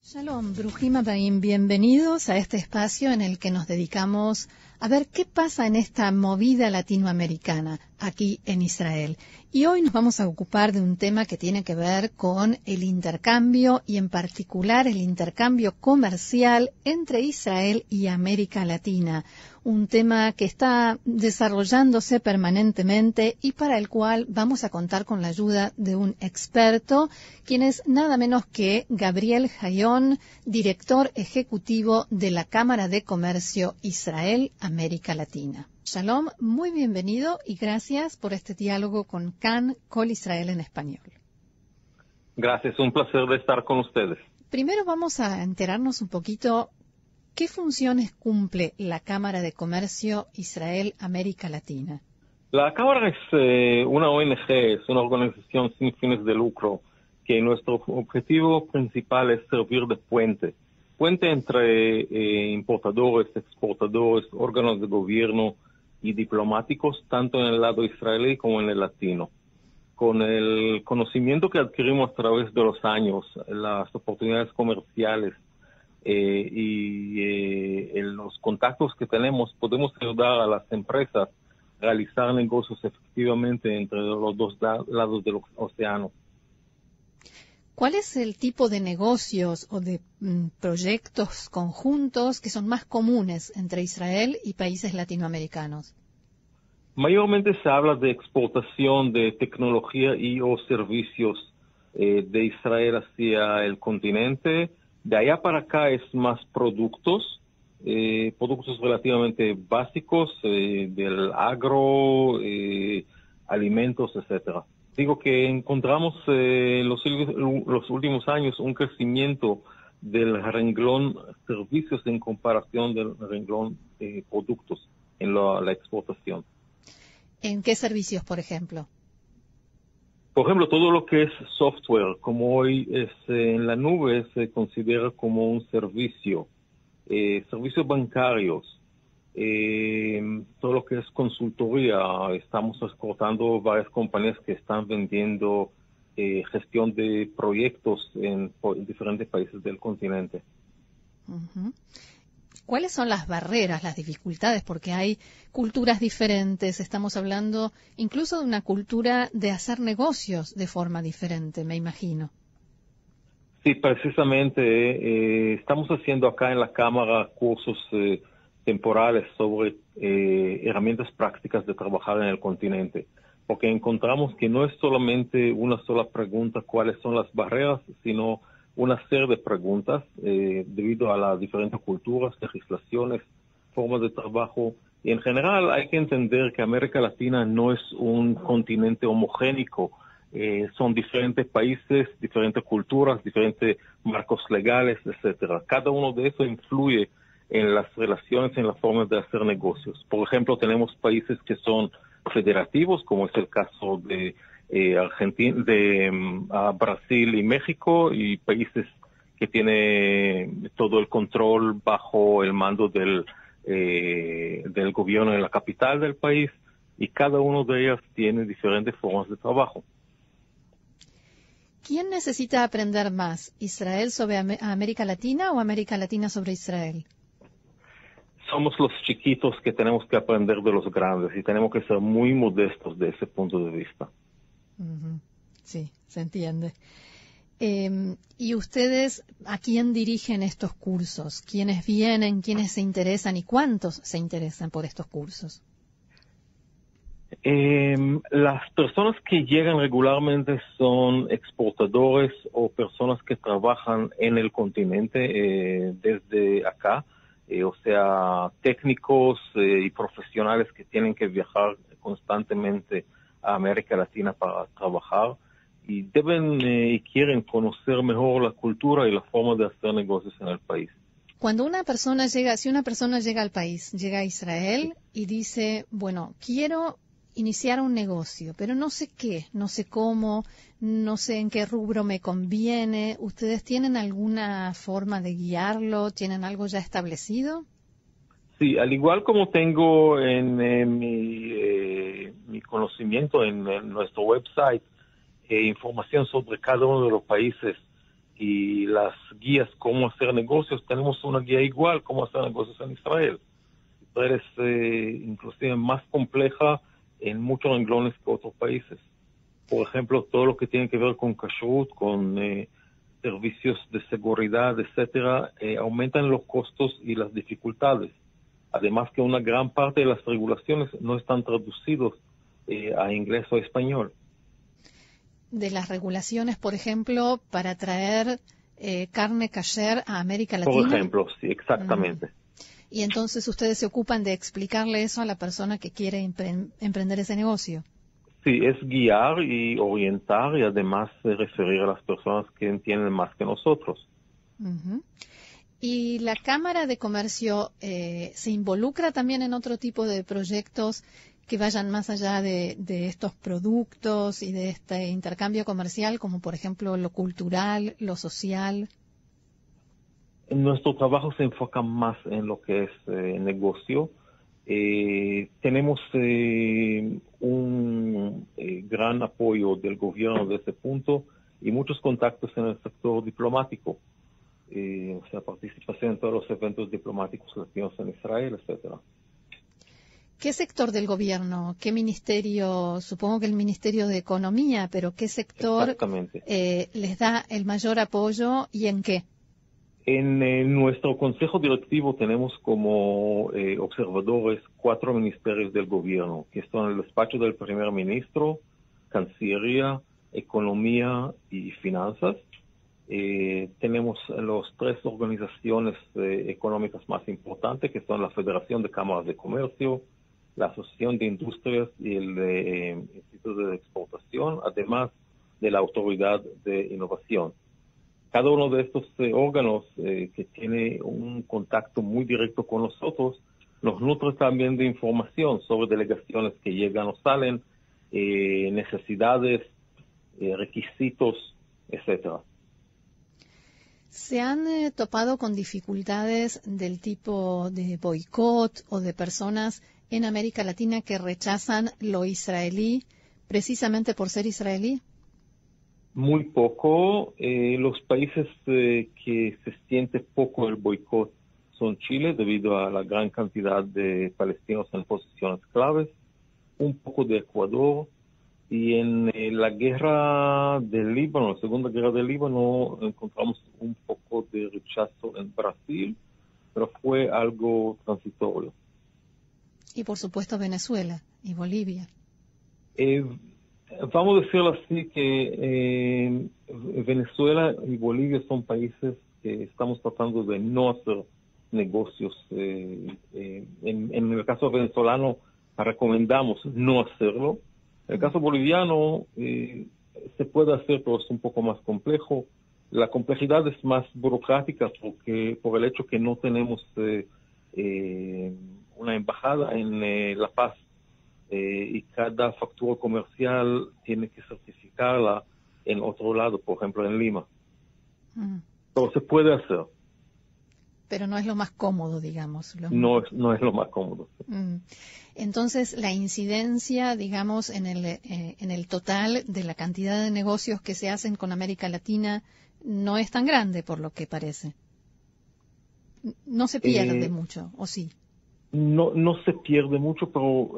Shalom, Bruhim Habayim, bienvenidos a este espacio en el que nos dedicamos a ver qué pasa en esta movida latinoamericana aquí en Israel. Y hoy nos vamos a ocupar de un tema que tiene que ver con el intercambio y en particular el intercambio comercial entre Israel y América Latina. Un tema que está desarrollándose permanentemente y para el cual vamos a contar con la ayuda de un experto, quien es nada menos que Gabriel Hayón, director ejecutivo de la Cámara de Comercio Israel-América Latina. Shalom, muy bienvenido y gracias por este diálogo con CAN, Col Israel en español. Gracias, un placer de estar con ustedes. Primero vamos a enterarnos un poquito qué funciones cumple la Cámara de Comercio Israel-América Latina. La Cámara es una ONG, es una organización sin fines de lucro, que nuestro objetivo principal es servir de puente entre importadores, exportadores, órganos de gobierno y diplomáticos, tanto en el lado israelí como en el latino. Con el conocimiento que adquirimos a través de los años, las oportunidades comerciales en los contactos que tenemos, podemos ayudar a las empresas a realizar negocios efectivamente entre los dos lados del océano. ¿Cuál es el tipo de negocios o de proyectos conjuntos que son más comunes entre Israel y países latinoamericanos? Mayormente se habla de exportación de tecnología y o servicios de Israel hacia el continente. De allá para acá es más productos relativamente básicos del agro, alimentos, etcétera. Digo que encontramos en los últimos años un crecimiento del renglón servicios en comparación del renglón productos en la exportación. ¿En qué servicios, por ejemplo? Por ejemplo, todo lo que es software, como hoy es en la nube, se considera como un servicio. Servicios bancarios, todo lo que es consultoría. Estamos exportando varias compañías que están vendiendo gestión de proyectos en diferentes países del continente. Uh-huh. ¿Cuáles son las barreras, las dificultades? Porque hay culturas diferentes, estamos hablando incluso de una cultura de hacer negocios de forma diferente, me imagino. Sí, precisamente. Estamos haciendo acá en la Cámara cursos temporales sobre herramientas prácticas de trabajar en el continente, porque encontramos que no es solamente una sola pregunta cuáles son las barreras, sino una serie de preguntas debido a las diferentes culturas, legislaciones, formas de trabajo. Y en general hay que entender que América Latina no es un continente homogénico. Son diferentes países, diferentes culturas, diferentes marcos legales, etcétera. Cada uno de esos influye en las relaciones, en las formas de hacer negocios. Por ejemplo, tenemos países que son federativos, como es el caso de Argentina, Brasil y México, y países que tienen todo el control bajo el mando del gobierno en la capital del país, y cada uno de ellas tiene diferentes formas de trabajo. ¿Quién necesita aprender más? ¿Israel sobre América Latina o América Latina sobre Israel? Somos los chiquitos que tenemos que aprender de los grandes y tenemos que ser muy modestos de ese punto de vista. Uh-huh. Sí, se entiende. ¿Y ustedes a quién dirigen estos cursos? ¿Quiénes vienen? ¿Quiénes se interesan? ¿Y cuántos se interesan por estos cursos? Las personas que llegan regularmente son exportadores o personas que trabajan en el continente desde acá, o sea, técnicos y profesionales que tienen que viajar constantemente a América Latina para trabajar y deben y quieren conocer mejor la cultura y la forma de hacer negocios en el país. Cuando una persona llega, si una persona llega al país, llega a Israel y dice, bueno, quiero iniciar un negocio, pero no sé qué, no sé cómo, no sé en qué rubro me conviene. ¿Ustedes tienen alguna forma de guiarlo? ¿Tienen algo ya establecido? Sí, al igual como tengo en mi conocimiento en nuestro website, información sobre cada uno de los países y las guías cómo hacer negocios, tenemos una guía igual cómo hacer negocios en Israel. Israel es inclusive más compleja en muchos renglones que otros países. Por ejemplo, todo lo que tiene que ver con kashrut, con servicios de seguridad, etcétera, aumentan los costos y las dificultades. Además que una gran parte de las regulaciones no están traducidos a inglés o español. De las regulaciones, por ejemplo, para traer carne kasher a América Latina. Por ejemplo, sí, exactamente. Y entonces ustedes se ocupan de explicarle eso a la persona que quiere emprender ese negocio. Sí, es guiar y orientar y además referir a las personas que entienden más que nosotros. Uh-huh. ¿Y la Cámara de Comercio se involucra también en otro tipo de proyectos que vayan más allá de estos productos y de este intercambio comercial, como por ejemplo lo cultural, lo social? Nuestro trabajo se enfoca más en lo que es negocio. Tenemos un gran apoyo del gobierno de ese punto y muchos contactos en el sector diplomático. O sea, participación en todos los eventos diplomáticos latinos en Israel, etcétera. ¿Qué sector del gobierno? ¿Qué ministerio? Supongo que el Ministerio de Economía, pero ¿qué sector les da el mayor apoyo y en qué? En nuestro consejo directivo tenemos como observadores 4 ministerios del gobierno, que son el despacho del primer ministro, Cancillería, Economía y Finanzas. Tenemos las 3 organizaciones económicas más importantes, que son la Federación de Cámaras de Comercio, la Asociación de Industrias y el Instituto de Exportación, además de la Autoridad de Innovación. Cada uno de estos órganos que tiene un contacto muy directo con nosotros, nos nutre también de información sobre delegaciones que llegan o salen, necesidades, requisitos, etcétera. ¿Se han topado con dificultades del tipo de boicot o de personas en América Latina que rechazan lo israelí precisamente por ser israelí? Muy poco. Los países que se siente poco el boicot son Chile, debido a la gran cantidad de palestinos en posiciones claves, un poco de Ecuador, y en la guerra del Líbano, la segunda guerra del Líbano, encontramos un poco de rechazo en Brasil, pero fue algo transitorio. Y por supuesto Venezuela y Bolivia. Vamos a decirlo así, que Venezuela y Bolivia son países que estamos tratando de no hacer negocios. En el caso venezolano, recomendamos no hacerlo. En el caso boliviano, se puede hacer, pero es un poco más complejo. La complejidad es más burocrática por el hecho que no tenemos una embajada en La Paz. Y cada factura comercial tiene que certificarla en otro lado, por ejemplo en Lima. Pero se puede hacer. Pero no es lo más cómodo, digamos. No es lo más cómodo. Entonces, la incidencia, digamos, en el total de la cantidad de negocios que se hacen con América Latina no es tan grande, por lo que parece. No se pierde mucho, ¿o sí? No se pierde mucho, pero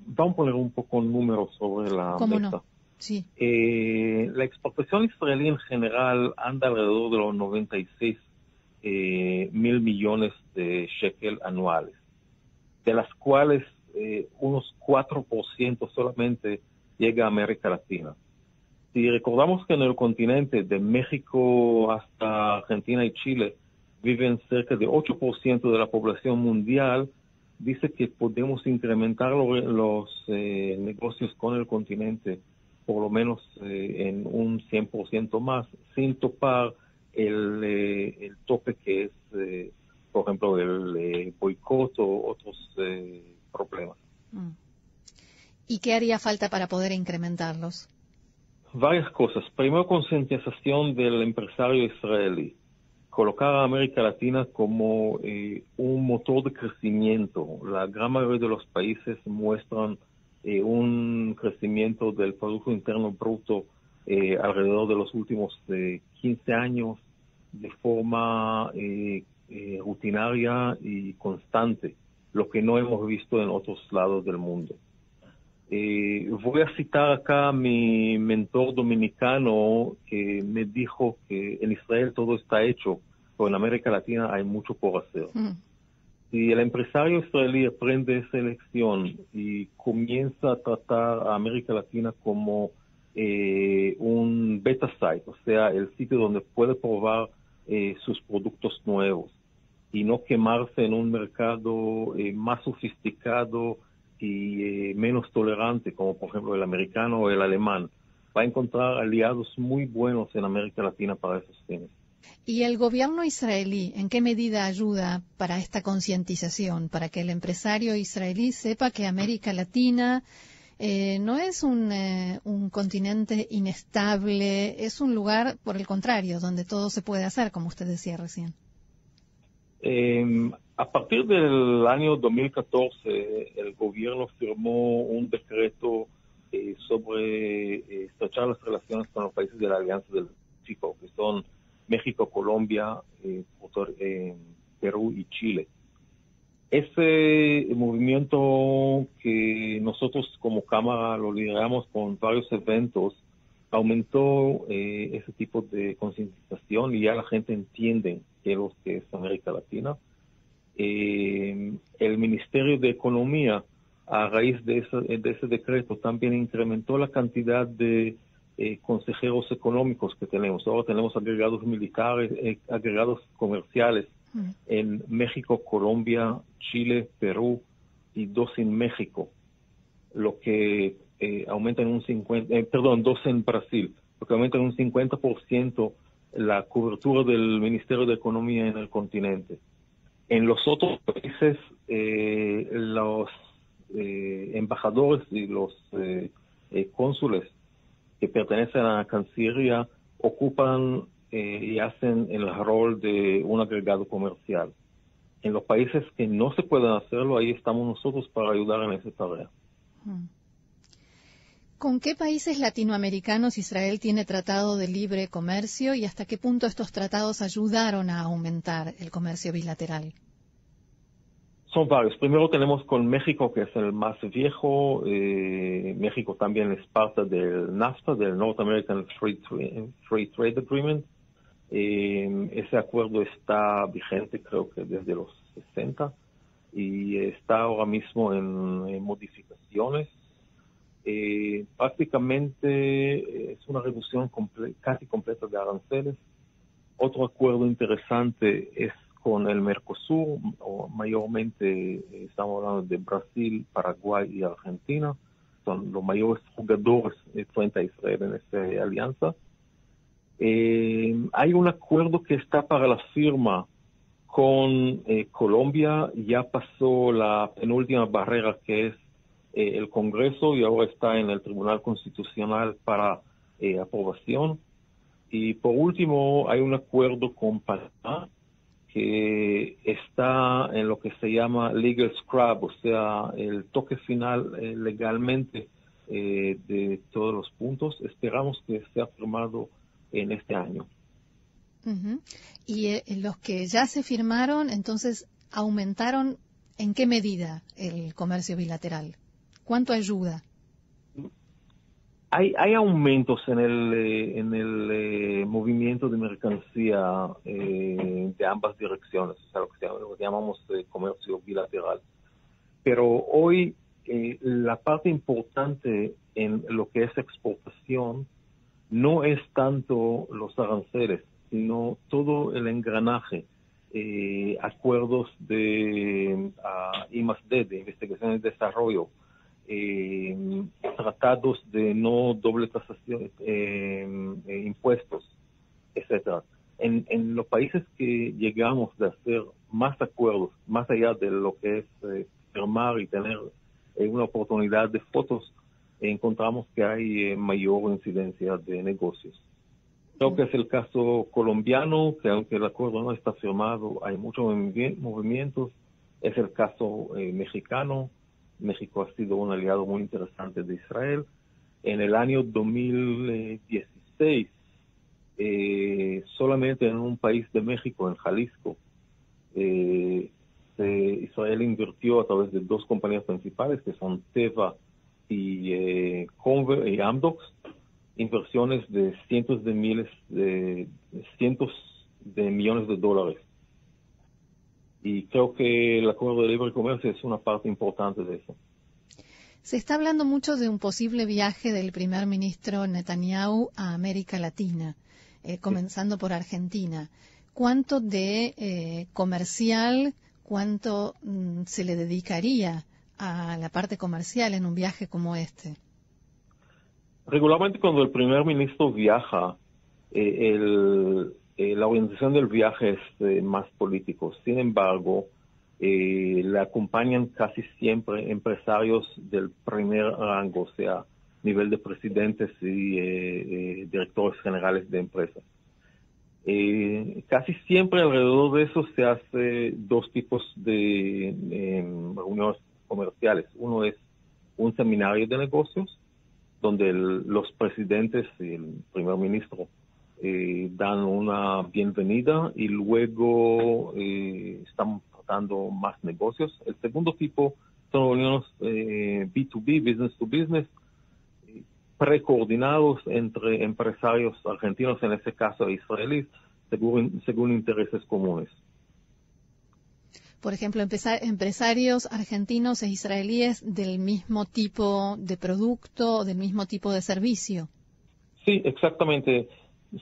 vamos a poner un poco números sobre la ¿Cómo mesa. no? Sí. La exportación israelí en general anda alrededor de los 96 mil millones de shekel anuales, de las cuales unos 4% solamente llega a América Latina. Si recordamos que en el continente, de México hasta Argentina y Chile, viven cerca de 8% de la población mundial, dice que podemos incrementar los negocios con el continente por lo menos en un 100% más, sin topar el tope que es, por ejemplo, el boicot o otros problemas. ¿Y qué haría falta para poder incrementarlos? Varias cosas. Primero, concientización del empresario israelí. Colocar a América Latina como un motor de crecimiento. La gran mayoría de los países muestran un crecimiento del Producto Interno Bruto alrededor de los últimos 15 años de forma rutinaria y constante, lo que no hemos visto en otros lados del mundo. Voy a citar acá a mi mentor dominicano que me dijo que en Israel todo está hecho, pero en América Latina hay mucho por hacer. Si el empresario israelí aprende esa lección y comienza a tratar a América Latina como un beta site, o sea, el sitio donde puede probar sus productos nuevos y no quemarse en un mercado más sofisticado y menos tolerante, como por ejemplo el americano o el alemán, va a encontrar aliados muy buenos en América Latina para esos fines. ¿Y el gobierno israelí en qué medida ayuda para esta concientización, para que el empresario israelí sepa que América Latina no es un continente inestable, es un lugar, por el contrario, donde todo se puede hacer, como usted decía recién? A partir del año 2014, el gobierno firmó un decreto sobre estrechar las relaciones con los países de la Alianza del Pacífico, que son México, Colombia, Perú y Chile. Ese movimiento que nosotros como Cámara lo lideramos con varios eventos, aumentó ese tipo de concientización y ya la gente entiende qué es lo que es América Latina. El Ministerio de Economía, a raíz de ese decreto, también incrementó la cantidad de consejeros económicos que tenemos. Ahora tenemos agregados militares, agregados comerciales en México, Colombia, Chile, Perú y 2 en México, lo que aumenta en un 2 en Brasil, lo que aumenta en un 50% la cobertura del Ministerio de Economía en el continente. En los otros países, los embajadores y los cónsules que pertenecen a la Cancillería ocupan y hacen el rol de un agregado comercial. En los países que no se pueden hacerlo, ahí estamos nosotros para ayudar en esa tarea. ¿Con qué países latinoamericanos Israel tiene tratado de libre comercio y hasta qué punto estos tratados ayudaron a aumentar el comercio bilateral? Son varios. Primero tenemos con México, que es el más viejo. México también es parte del NAFTA, del North American Free Trade Agreement. Ese acuerdo está vigente, creo que desde los 60, y está ahora mismo en modificaciones. Prácticamente es una reducción casi completa de aranceles. Otro acuerdo interesante es con el Mercosur, o mayormente estamos hablando de Brasil, Paraguay y Argentina. Son los mayores jugadores frente a Israel en esta alianza. Hay un acuerdo que está para la firma con Colombia. Ya pasó la penúltima barrera, que es el Congreso, y ahora está en el Tribunal Constitucional para aprobación. Y por último, hay un acuerdo con Panamá que está en lo que se llama legal scrub, o sea, el toque final legalmente de todos los puntos. Esperamos que sea firmado en este año. Y los que ya se firmaron, entonces, ¿aumentaron en qué medida el comercio bilateral? ¿Cuánto ayuda? Hay aumentos en el movimiento de mercancía de ambas direcciones, o sea, lo que llamamos comercio bilateral. Pero hoy la parte importante en lo que es exportación no es tanto los aranceles, sino todo el engranaje, acuerdos de I+D, de investigación y desarrollo, tratados de no doble tasación, impuestos, etcétera. En los países que llegamos de hacer más acuerdos, más allá de lo que es firmar y tener una oportunidad de fotos, encontramos que hay mayor incidencia de negocios. Creo que es el caso colombiano, que aunque el acuerdo no está firmado, hay muchos movimientos. Es el caso mexicano. México ha sido un aliado muy interesante de Israel. En el año 2016 solamente en un país de México, en Jalisco, Israel invirtió a través de dos compañías principales, que son Teva y Amdocs, inversiones de cientos de millones de dólares. Y creo que el acuerdo de libre comercio es una parte importante de eso. Se está hablando mucho de un posible viaje del primer ministro Netanyahu a América Latina, comenzando por Argentina. ¿Cuánto de comercial, cuánto se le dedicaría a la parte comercial en un viaje como este? Regularmente cuando el primer ministro viaja, la organización del viaje es más político. Sin embargo, le acompañan casi siempre empresarios del primer rango, o sea, nivel de presidentes y directores generales de empresas. Casi siempre alrededor de eso se hace dos tipos de reuniones comerciales. Uno es un seminario de negocios, donde los presidentes y el primer ministro dan una bienvenida y luego están tratando más negocios. El segundo tipo son reuniones B2B, business to business, precoordinados entre empresarios argentinos, en este caso israelíes, según intereses comunes. Por ejemplo, empresarios argentinos e israelíes del mismo tipo de producto, del mismo tipo de servicio. Sí, exactamente.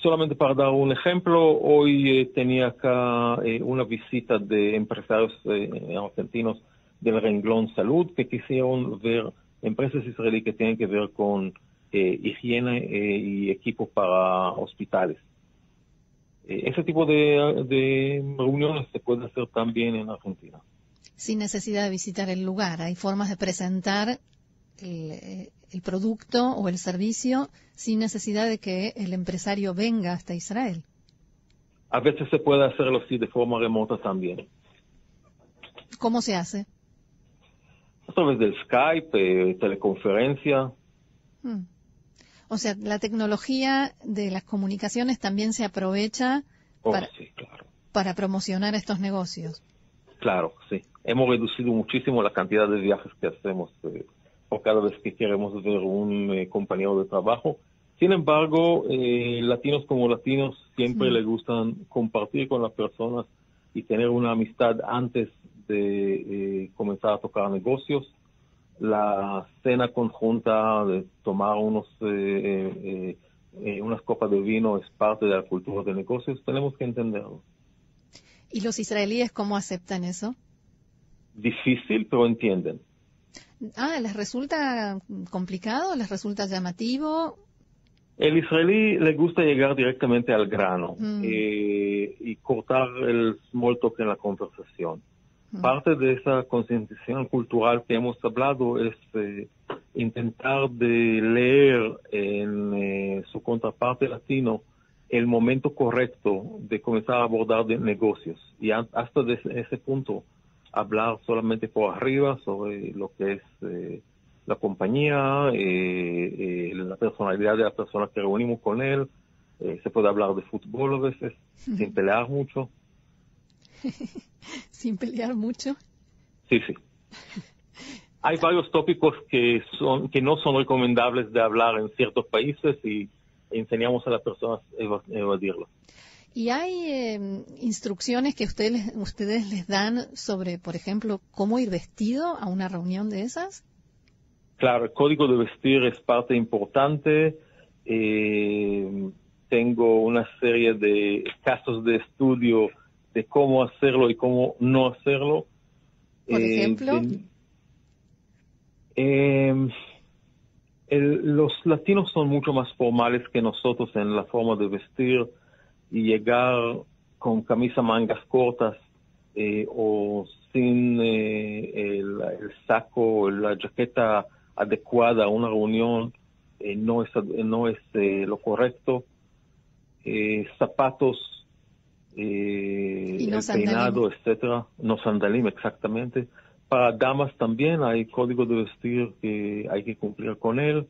Solamente para dar un ejemplo, hoy tenía acá una visita de empresarios argentinos del renglón salud que quisieron ver empresas israelíes que tienen que ver con higiene y equipos para hospitales. Ese tipo de reuniones se puede hacer también en Argentina. Sin necesidad de visitar el lugar, hay formas de presentar el producto o el servicio sin necesidad de que el empresario venga hasta Israel. A veces se puede hacerlo así de forma remota también. ¿Cómo se hace? A través del Skype, teleconferencia. O sea, la tecnología de las comunicaciones también se aprovecha Sí, claro, para promocionar estos negocios. Claro, sí. Hemos reducido muchísimo la cantidad de viajes que hacemos por cada vez que queremos ver un compañero de trabajo. Sin embargo, latinos como latinos siempre les gustan compartir con las personas y tener una amistad antes de comenzar a tocar negocios. La cena conjunta de tomar unas copas de vino es parte de la cultura de negocios. Tenemos que entenderlo. ¿Y los israelíes cómo aceptan eso? Difícil, pero entienden. ¿Les resulta complicado? ¿Les resulta llamativo? El israelí le gusta llegar directamente al grano y cortar el small talk en la conversación. Parte de esa concientización cultural que hemos hablado es intentar de leer en su contraparte latino el momento correcto de comenzar a abordar de negocios y hasta ese punto hablar solamente por arriba sobre lo que es la compañía, la personalidad de la persona que reunimos con él. Se puede hablar de fútbol a veces, sin pelear mucho. ¿Sin pelear mucho? Sí, sí. Hay varios tópicos que no son recomendables de hablar en ciertos países y enseñamos a las personas a evadirlo. ¿Y hay instrucciones que ustedes les dan sobre, por ejemplo, cómo ir vestido a una reunión de esas? Claro, el código de vestir es parte importante. Tengo una serie de casos de estudio de cómo hacerlo y cómo no hacerlo. Por ejemplo, los latinos son mucho más formales que nosotros en la forma de vestir y llegar con camisa mangas cortas o sin el saco o la jaqueta adecuada a una reunión no es lo correcto. Zapatos, el peinado, etcétera, no sandalim, exactamente. Para damas también hay código de vestir que hay que cumplir con él.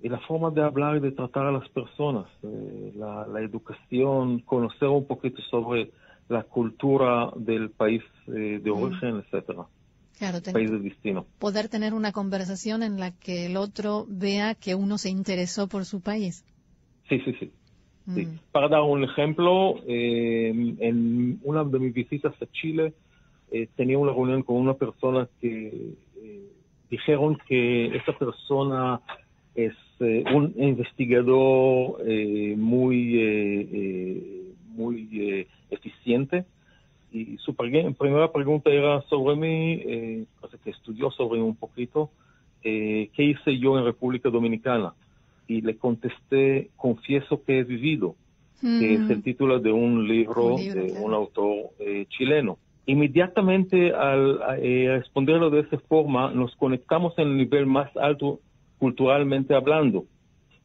y la forma de hablar y de tratar a las personas, la educación, conocer un poquito sobre la cultura del país de origen, etcétera. Claro, País de destino. Poder tener una conversación en la que el otro vea que uno se interesó por su país. Sí. Sí. Para dar un ejemplo, en una de mis visitas a Chile, tenía una reunión con una persona que dijeron que esa persona es un investigador muy eficiente, y su primera pregunta era sobre mí, que estudió sobre un poquito, qué hice yo en República Dominicana. Y le contesté, confieso que he vivido, que es el título de un libro de un autor chileno. Inmediatamente al responderlo de esa forma, nos conectamos en el nivel más alto culturalmente hablando.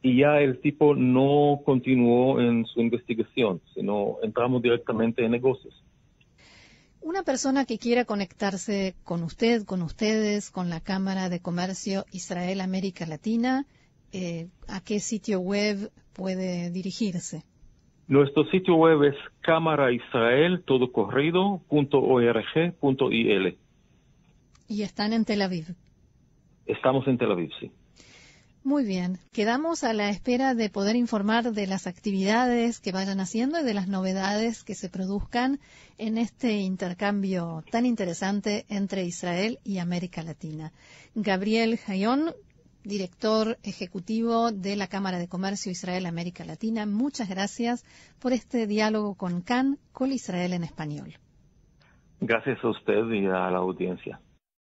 Y ya el tipo no continuó en su investigación, sino entramos directamente en negocios. Una persona que quiera conectarse con usted, con ustedes, con la Cámara de Comercio Israel-América Latina, ¿a qué sitio web puede dirigirse? Nuestro sitio web es camaraisrael.org.il. ¿Y están en Tel Aviv? Estamos en Tel Aviv, sí. Muy bien. Quedamos a la espera de poder informar de las actividades que vayan haciendo y de las novedades que se produzcan en este intercambio tan interesante entre Israel y América Latina. Gabriel Hayón, director ejecutivo de la Cámara de Comercio Israel-América Latina, muchas gracias por este diálogo con CAN, Col Israel en español. Gracias a usted y a la audiencia.